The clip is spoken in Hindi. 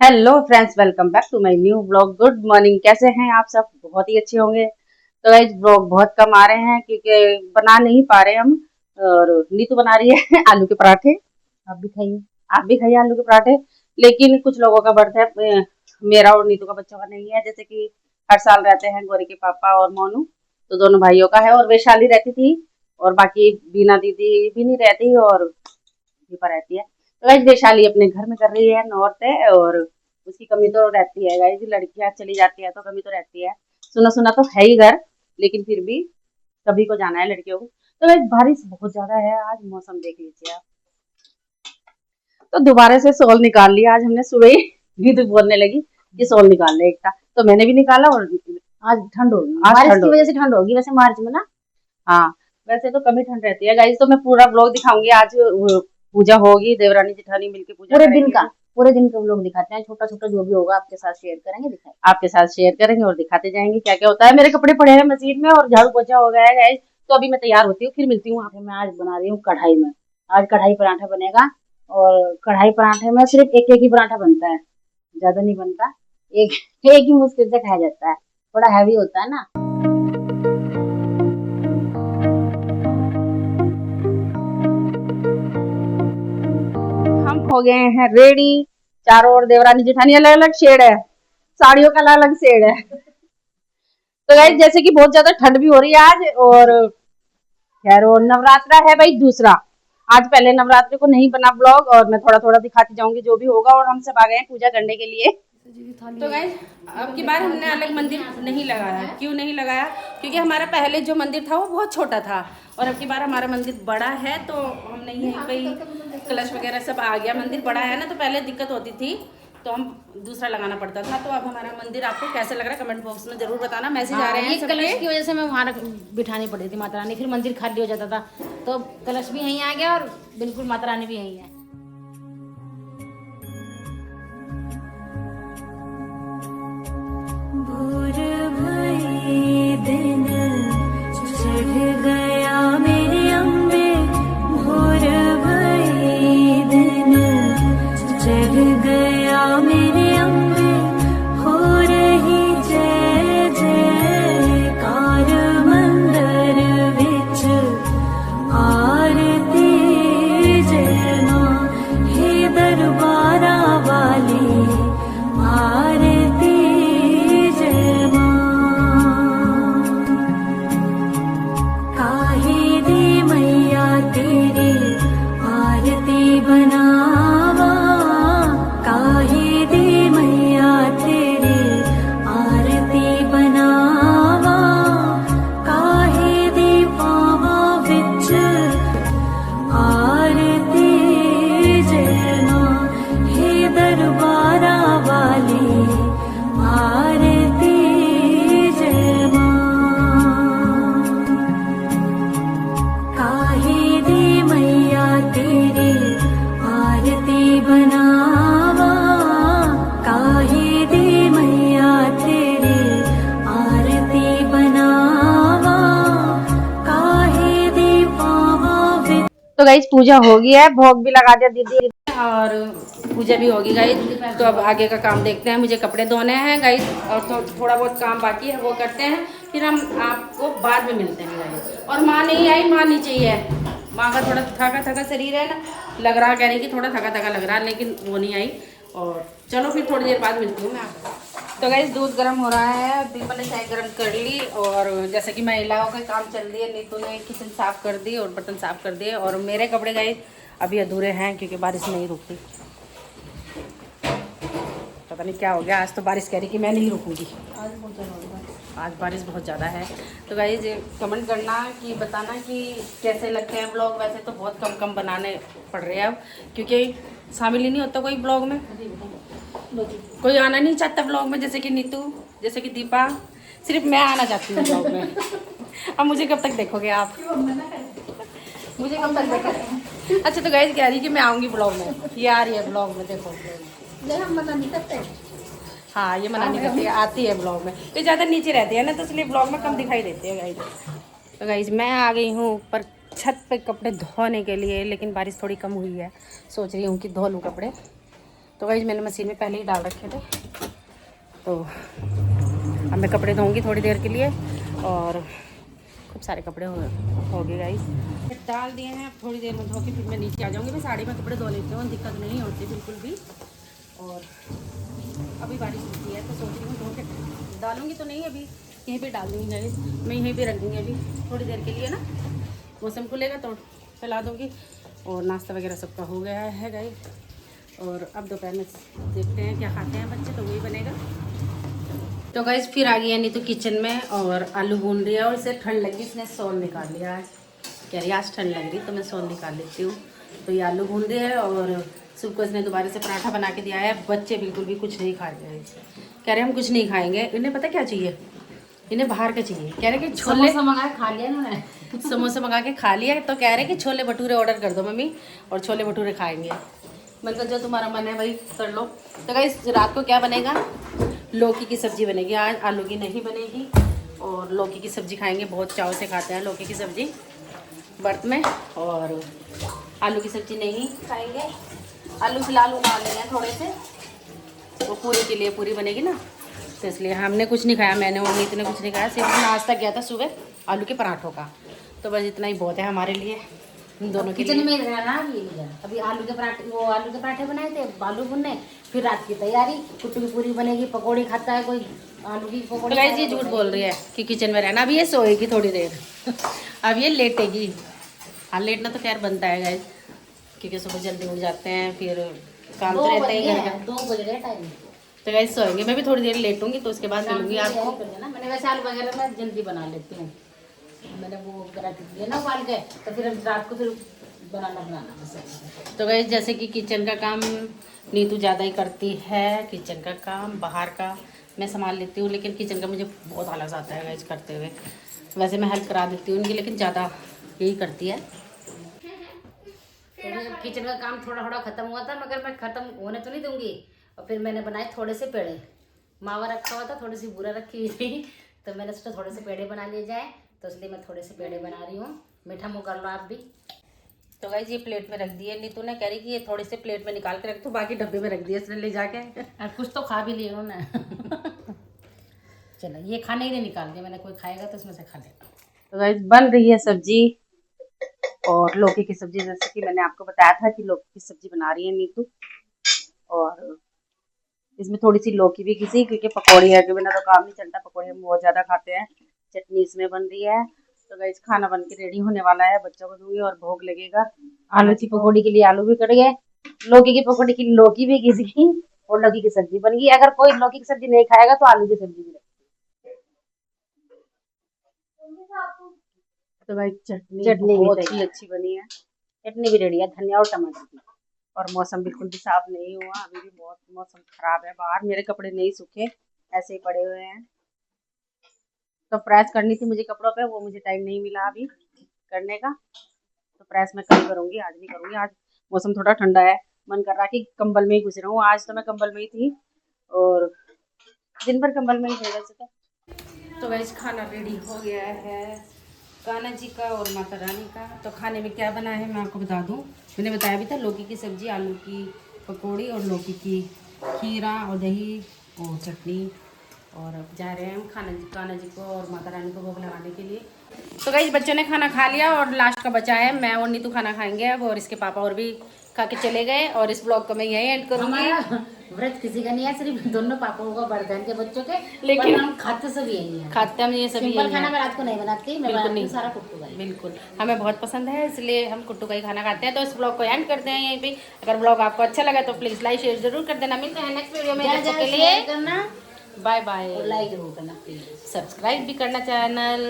Hello friends, welcome back to my new blog. Good morning. कैसे हैं आप सब? बहुत ही अच्छे होंगे। तो गाइस ब्लॉग बहुत कम आ रहे हैं क्योंकि बना नहीं पा रहे हम। और नीतू बना रही है आलू के पराठे। आप भी खाइए, आप भी खाइए आलू के पराठे। लेकिन कुछ लोगों का बर्थडे मेरा और नीतू का बच्चों का नहीं है। जैसे कि हर साल रहते हैं गौरी के पापा और मोनू, तो दोनों भाइयों का है। और वैशाली रहती थी और बाकी बीना दीदी भी नहीं रहती और दीपा रहती है। तो गाइस वैशाली अपने घर में कर रही है नौरते, और उसकी कमी तो रहती है गाइस। लड़कियां चली जाती है तो कमी तो रहती है। सुना सुना तो है ही घर, लेकिन फिर भी सभी को जाना है लड़कियों को। तो गाइस बारिश बहुत ज्यादा है आज, मौसम देख लीजिए आप। तो दोबारा से शॉल निकाल लिया आज हमने सुबह ही। नीतू बोलने लगी कि शॉल निकाल ले एक था, तो मैंने भी निकाला। और आज ठंड होगी, बारिश की वजह से ठंड होगी वैसे मार्च में ना। हाँ, वैसे तो कम ही ठंड रहती है गाइस। तो मैं पूरा ब्लॉग दिखाऊंगी आज। पूजा होगी, देवरानी जेठानी मिलके पूजा करेंगे। पूरे दिन का व्लॉग दिखाते हैं, छोटा छोटा जो भी होगा आपके साथ शेयर करेंगे, आपके साथ शेयर करेंगे और दिखाते जाएंगे क्या क्या होता है। मेरे कपड़े पड़े हैं मशीन में और झाड़ू पोछा हो गया है गाइस। तो अभी मैं तैयार होती हूँ, फिर मिलती हूँ। मैं आज बना रही हूँ कढ़ाई में। आज कढ़ाई पराठा बनेगा। और कढ़ाई पराठे में सिर्फ एक एक ही पराठा बनता है, ज्यादा नहीं बनता। एक एक ही मुश्किल से खाया जाता है, थोड़ा हैवी होता है ना। हम हो गए हैं रेडी। चारों ओर देवरानी जेठानी, अलग अलग शेड है, साड़ियों का अलग अलग शेड है। तो गाइस जैसे कि बहुत ज्यादा ठंड भी हो रही है आज। और खैर, और नवरात्रा है भाई दूसरा। आज पहले नवरात्रि को नहीं बना ब्लॉग, और मैं थोड़ा थोड़ा दिखाती जाऊंगी जो भी होगा। और हम सब आ गए हैं पूजा करने के लिए। तो गाइस अब की बार हमने अलग मंदिर नहीं लगाया। क्यों नहीं लगाया? क्योंकि हमारा पहले जो मंदिर था वो बहुत छोटा था, और अब की बार हमारा मंदिर बड़ा है। तो हमने यहीं पे कलश वगैरह सब आ गया। मंदिर बड़ा है ना, तो पहले दिक्कत होती थी, तो हम दूसरा लगाना पड़ता था। तो अब हमारा मंदिर आपको कैसे लग रहा है कमेंट बॉक्स में जरूर बताना। मैसेज आ रहे हैं। ये कलश की वजह से मैं वहाँ बिठानी पड़ी थी माता रानी, फिर मंदिर खाली हो जाता था। तो कलश भी यहीं आ गया और बिल्कुल माता रानी भी यहीं है। दिन चढ़ गया मेरे अम्बे, भोर भई दिन चढ़ गया मेरे अम्बे, हो रही जय जयकार मंदिर विच आरती जय मां, हे दरबारा वाली आरती जय मां। काहे दी मैया तेरी आरती बनावा, काहे दी मैया तेरी आरती बनावा, काहे दी पावा विच आरती जय मां, हे दरबारा वाली आरती जय मां। काहे दी मैया तेरी आरती बनावा, काहे दी मैया तेरी आरती बनावा, काहे दी पावा विच। तो गाइस पूजा हो गई है, भोग भी लगा दिया दीदी। और पूजा भी होगी गाइस। तो अब आगे का काम देखते हैं। मुझे कपड़े धोने हैं गाइस, और थोड़ा बहुत काम बाकी है वो करते हैं, फिर हम आपको बाद में मिलते हैं गाइस। और माँ नहीं आई, माँ नीचे ही है। माँ का थोड़ा थका थका शरीर है ना, लग रहा कह रही कि थोड़ा थका थका लग रहा है, लेकिन वो नहीं आई। और चलो फिर थोड़ी देर बाद मिलती हूँ मैं आपको। तो गाइस दूध गर्म हो रहा है, दीपा ने चाय गर्म कर ली। और जैसे कि महिलाओं का काम चल रही है, नीतू ने किचन साफ कर दी और बर्तन साफ कर दिए। और मेरे कपड़े गाइस अभी अधूरे हैं क्योंकि बारिश नहीं रुकती। पता नहीं क्या हो गया, आज तो बारिश कह रही कि मैं नहीं रुकूंगी। आज बारिश बहुत ज़्यादा है। तो गाइस कमेंट करना कि बताना कि कैसे लगते हैं ब्लॉग। वैसे तो बहुत कम कम बनाने पड़ रहे हैं अब, क्योंकि शामिल ही नहीं होता कोई ब्लॉग में। कोई आना नहीं चाहता ब्लॉग में, जैसे कि नीतू, जैसे कि दीपा। सिर्फ मैं आना चाहती हूँ ब्लॉग में। अब मुझे कब तक देखोगे आप? मुझे कब तक देखोगे? अच्छा, तो गाइस कह रही कि मैं आऊँगी ब्लॉग में। ये आ रही है ब्लॉग में, देखो। हम मना नहीं करते। हाँ, ये मना नहीं करती, आती है ब्लॉग में। तो ज़्यादा नीचे रहती है ना, तो इसलिए ब्लॉग में कम दिखाई देती है गाइस। तो गाइस मैं आ गई हूँ ऊपर छत पे कपड़े धोने के लिए, लेकिन बारिश थोड़ी कम हुई है। सोच रही हूँ कि धो लूँ कपड़े। तो गाइस मैंने मशीन में पहले ही डाल रखे थे, तो अब मैं कपड़े धोऊंगी थोड़ी देर के लिए और खूब सारे कपड़े हो गए गाइस। डाल दिए हैं, अब थोड़ी देर में धो के फिर मैं नीचे आ जाऊंगी। मैं साड़ी में कपड़े धो लेती हूँ, दिक्कत नहीं होती बिल्कुल भी। और अभी बारिश होती है तो सोच रही हूँ धो के डालूंगी तो नहीं, अभी यहीं पे डाल दूँगी गाइस। मैं यहीं पे रख दूँगी अभी थोड़ी देर के लिए ना, मौसम खुलेगा तो फैला दूँगी। और नाश्ता वगैरह सबका हो गया है गाइस। और अब दोपहर में देखते हैं क्या खाते हैं बच्चे, तो वही बनेगा। तो गाइस फिर आ गई है नीतू किचन में और आलू भून रही है। और इसे ठंड लगी, इसने सोन निकाल लिया। आज कह रही आज ठंड लग रही तो मैं सोन निकाल लेती हूँ। तो ये आलू भून रही है और सुबह को इसने दोबारा से पराठा बना के दिया है। बच्चे बिल्कुल भी कुछ नहीं खा रहे हैं, कह रहे हम कुछ नहीं खाएंगे। इन्हें पता क्या चाहिए, इन्हें बाहर का चाहिए। कह रहे कि छोले मंगा खा लिया इन्होंने। समोसे मंगा के खा लिया, तो कह रहे कि छोले भटूरे ऑर्डर कर दो मम्मी और छोले भटूरे खाएंगे। मैंने कहा जो तुम्हारा मन है भाई कर लो। तो गाइस रात को क्या बनेगा, लौकी की सब्ज़ी बनेगी। आज आलू की नहीं बनेगी और लौकी की सब्ज़ी खाएंगे, बहुत चाव से खाते हैं लौकी की सब्ज़ी व्रत में। और आलू की सब्ज़ी नहीं खाएंगे, आलू फिलहाल उबाल लेंगे थोड़े से, वो पूरी के लिए पूरी बनेगी ना, तो इसलिए हमने कुछ नहीं खाया। मैंने और नीतू ने कुछ नहीं खाया, सिर्फ नाश्ता किया था सुबह आलू के पराठों का। तो बस इतना ही बहुत है हमारे लिए, दोनों के लिए। किचन में रहना अभी आलू के पराठे बनाए थे, आलू भुने, फिर रात की तैयारी, कुट्टू की पूरी बनेगी, पकौड़ी खाता है कोई, आलू की पकौड़ी। गाइस ये झूठ बोल रही है कि किचन में रहना। अभी ये सोएगी थोड़ी देर अब ये लेटेगी। हाँ लेटना तो खैर बनता है गाइस, क्योंकि सुबह जल्दी उठ जाते हैं, फिर काम तो रहता ही घर का। 2 बज रहे टाइम। तो गाइस सोएंगे, मैं भी थोड़ी देर लेटूंगी तो उसके बाद मिलूंगी आपको। मैंने वैसे आलू वगैरह मैं जल्दी बना लेती हूँ, मैंने वो रख दिया ना उबाल के, तो फिर रात को फिर बनाना बस। तो गाइस जैसे कि किचन का काम नीतू ज़्यादा ही करती है, किचन का काम बाहर का मैं संभाल लेती हूँ, लेकिन किचन का मुझे बहुत आलस आता है गाइस करते हुए। वैसे मैं हेल्प करा देती हूँ उनकी, लेकिन ज़्यादा यही करती है। तो किचन का काम थोड़ा थोड़ा खत्म हुआ था, मगर मैं खत्म होने तो नहीं दूंगी। और फिर मैंने बनाए थोड़े से पेड़े, मावा रखा हुआ था, थोड़ी सी बूरा रखी हुई थी, तो मैंने सोचा थोड़े से पेड़े बना लिए जाए, तो इसलिए मैं थोड़े से पेड़े बना रही हूँ। मीठा मुँह कर लो आप भी। तो गाइस ये प्लेट में रख दिए, नीतू ने कह रही कि ये थोड़े से प्लेट में निकाल के रख दो, बाकी डब्बे में रख दिए इसने ले जाके। और कुछ तो खा भी लिए ना चलो ये खाने ही नहीं निकाल दिया मैंने, कोई खाएगा तो उसमें से खा लेगा। तो गाइस बन रही है सब्जी और लौकी की सब्जी, जैसे कि मैंने आपको बताया था कि लौकी की सब्जी बना रही है नीतू। और इसमें थोड़ी सी लौकी भी घिसी, क्योंकि पकौड़ी है के बिना तो काम नहीं चलता, पकौड़ी हम बहुत ज़्यादा खाते हैं। चटनी इसमें बन रही है। तो गाइस खाना बन के रेडी होने वाला है, बच्चों को दूंगी और भोग लगेगा। आलू की पकौड़ी के लिए आलू भी कट गए, लौकी की पकौड़ी के लिए लौकी भी घिस गई और लौकी की सब्जी बन गई। अगर कोई लौकी की सब्जी नहीं खाएगा तो आलू की सब्जी भी रखी। तो भाई चटनी बहुत ही अच्छी बनी है, चटनी भी रेडी है धनिया और टमाटर की। और मौसम बिल्कुल भी साफ नहीं हुआ, अभी भी बहुत मौसम खराब है बाहर। मेरे कपड़े नहीं सूखे, ऐसे ही पड़े हुए हैं। तो प्रेस करनी थी मुझे कपड़ों पे, वो मुझे टाइम नहीं मिला अभी करने का, तो प्रेस मैं कल करूँगी, आज नहीं करूँगी। आज मौसम थोड़ा ठंडा है, मन कर रहा कि कंबल में ही घुस रहूँ। आज तो मैं कंबल में ही थी और दिन भर कंबल में ही थे वैसे तो गाइस खाना रेडी हो गया है कान्हा जी का और माता रानी का। तो खाने में क्या बना है मैं आपको बता दूं। मैंने बताया भी था, लौकी की सब्जी, आलू की पकौड़ी और लौकी की खीरा और दही और चटनी। और अब जा रहे हैं हम कान्हा जी को और माता रानी को भोग लगाने के लिए। तो गाइस बच्चों ने खाना खा लिया और लास्ट का बचा है, मैं और नीतू खाना खाएंगे अब, और इसके पापा और भी खा के चले गए। और इस ब्लॉग को मैं यही एंड करूँगी। व्रत किसी का नहीं है, सिर्फ दोनों पापाओं का बर्तन के बच्चों के, लेकिन हम खाते सभी यही है। खाते हम ये सभी सिंपल खाना मैं रात को नहीं बनाती, मैं बनाती हूँ सारा कुट्टू का। बिल्कुल हमें बहुत पसंद है, इसलिए हम कुट्टू का ही खाना खाते हैं। तो इस ब्लॉग को एंड करते हैं यहीं पे। अगर ब्लॉग आपको अच्छा लगा तो प्लीज लाइक शेयर जरूर कर देना। मिलते हैं नेक्स्ट वीडियो में, तब तक के लिए करना, बाय बाय। लाइक जरूर करना प्लीज, सब्सक्राइब भी करना चैनल।